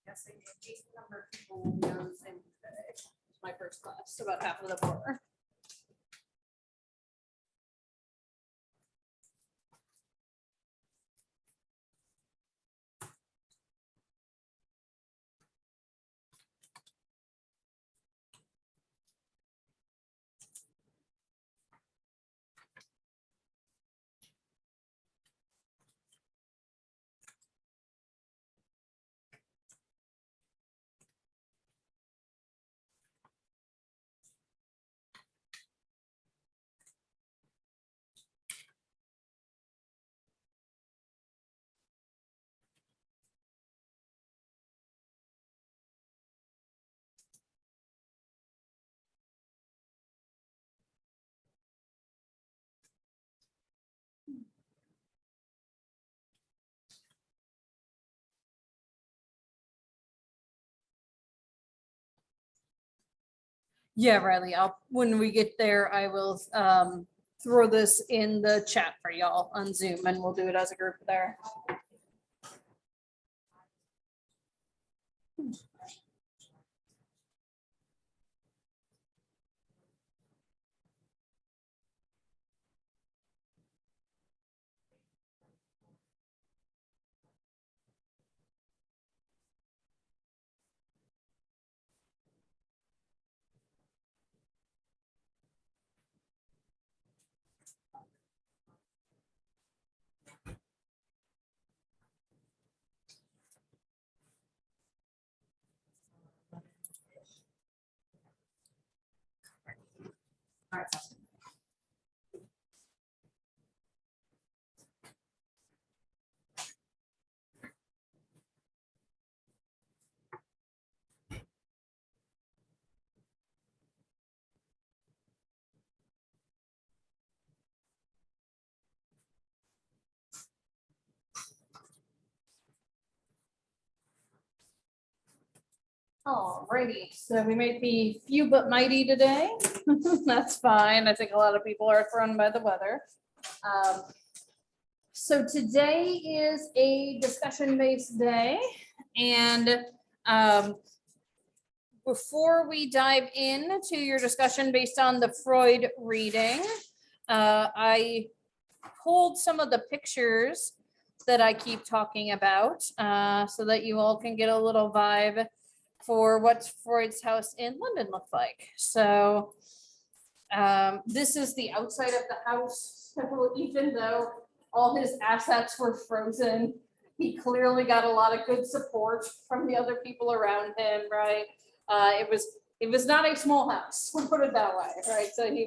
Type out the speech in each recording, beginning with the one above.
Guessing a decent number of people will be on the same today. It's my first class, about half of the board. Yeah, Riley, when we get there, I will throw this in the chat for y'all on Zoom and we'll do it as a group there. All right. Alrighty, so we might be few but mighty today. That's fine. I think a lot of people are thrown by the weather. So today is a discussion-based day, and before we dive into your discussion based on the Freud reading, I pulled some of the pictures that I keep talking about so that you all can get a little vibe for what Freud's house in London looked like. So this is the outside of the house. So even though all his assets were frozen, he clearly got a lot of good support from the other people around him, right? It was not a small house, we'll put it that way, right? So he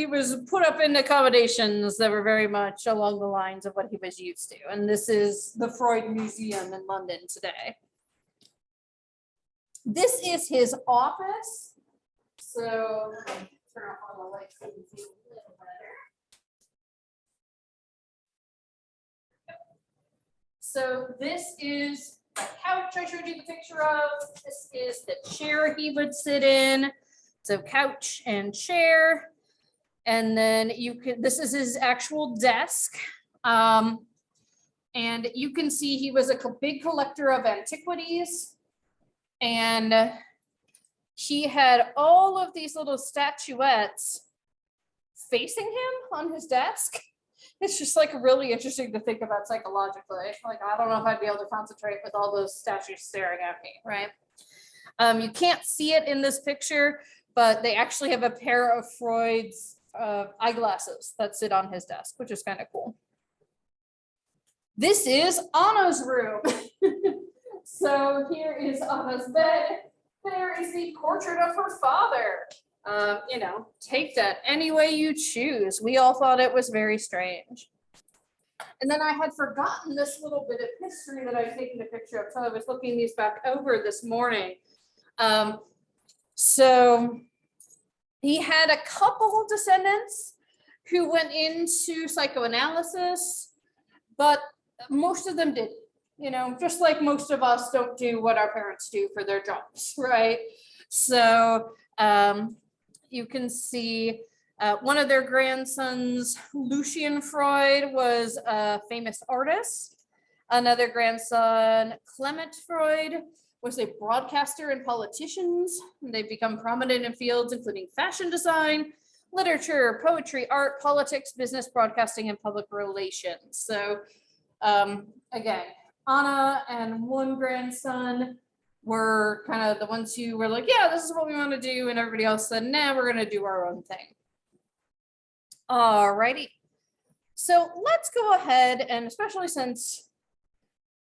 was put up in accommodations that were very much along the lines of what he was used to. And this is the Freud Museum in London today. This is his office. So turn off all the lights so you can see a little better. So this is a couch I showed you the picture of. This is the chair he would sit in. So couch and chair. And then this is his actual desk. And you can see he was a big collector of antiquities. And he had all of these little statuettes facing him on his desk. It's just like really interesting to think about psychologically. Like, I don't know if I'd be able to concentrate with all those statues staring at me, right? You can't see it in this picture, but they actually have a pair of Freud's eyeglasses that sit on his desk, which is kind of cool. This is Anna's room. So here is Anna's bed. There is the portrait of her father. Take that any way you choose. We all thought it was very strange. And then I had forgotten this little bit of history that I'd taken a picture of. So I was looking these back over this morning. So he had a couple of descendants who went into psychoanalysis, but most of them didn't. you know, just like most of us don't do what our parents do for their jobs, right? So you can see one of their grandsons, Lucian Freud, was a famous artist. Another grandson, Clement Freud, was a broadcaster and politician. They've become prominent in fields including fashion design, literature, poetry, art, politics, business, broadcasting, and public relations. So again, Anna and one grandson were kind of the ones who were like, yeah, this is what we want to do. And everybody else said, nah, we're going to do our own thing. All righty. So let's go ahead, and especially since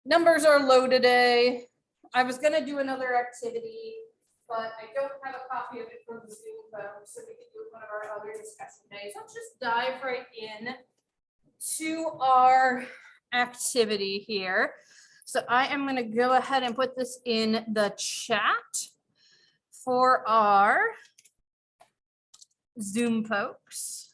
numbers are low today, I was going to do another activity, but I don't have a copy of it from the Zoom phone, so we can do one of our other discussion days. Let's just dive right in to our activity here. So I am going to go ahead and put this in the chat for our Zoom folks.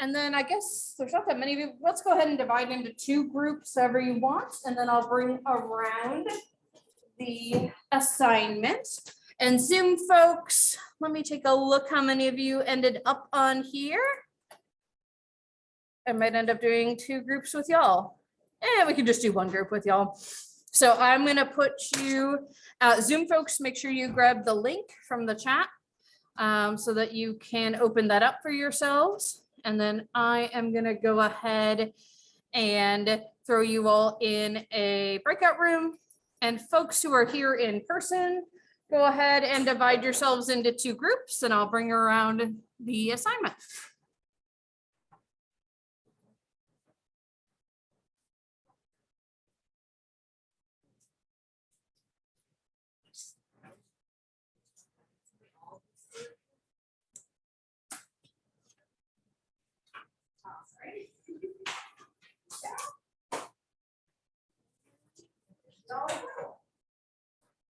And then I guess there's not that many of you. Let's go ahead and divide into two groups, however you want, and then I'll bring around the assignment. And Zoom folks, let me take a look how many of you ended up on here. I might end up doing two groups with y'all. And we can just do one group with y'all. So I'm going to put you, Zoom folks, make sure you grab the link from the chat so that you can open that up for yourselves. And then I am going to go ahead and throw you all in a breakout room. And folks who are here in person, go ahead and divide yourselves into two groups, and I'll bring around the assignment.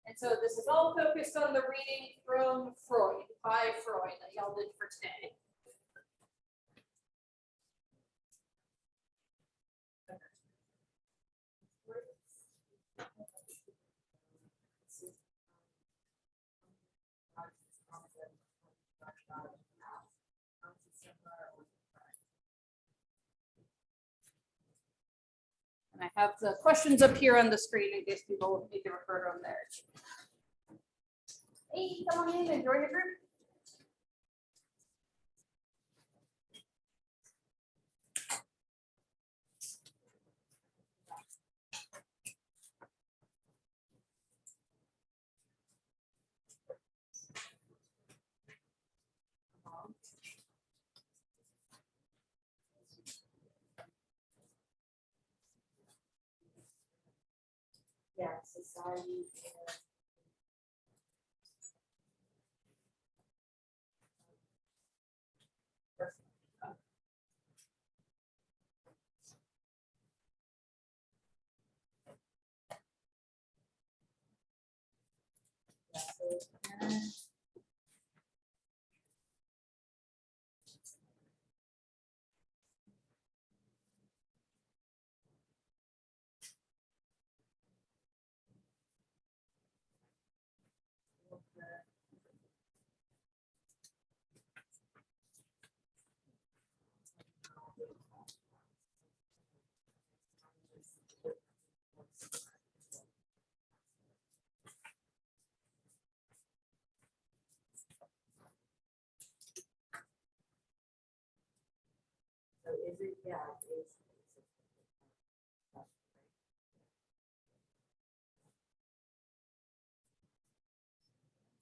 And so this is all focused on the reading from Freud, by Freud, that y'all did for today. And I have the questions up here on the screen in case people need to refer to them there. Hey, come on in and join the group. Yeah, society. So is it, yeah, is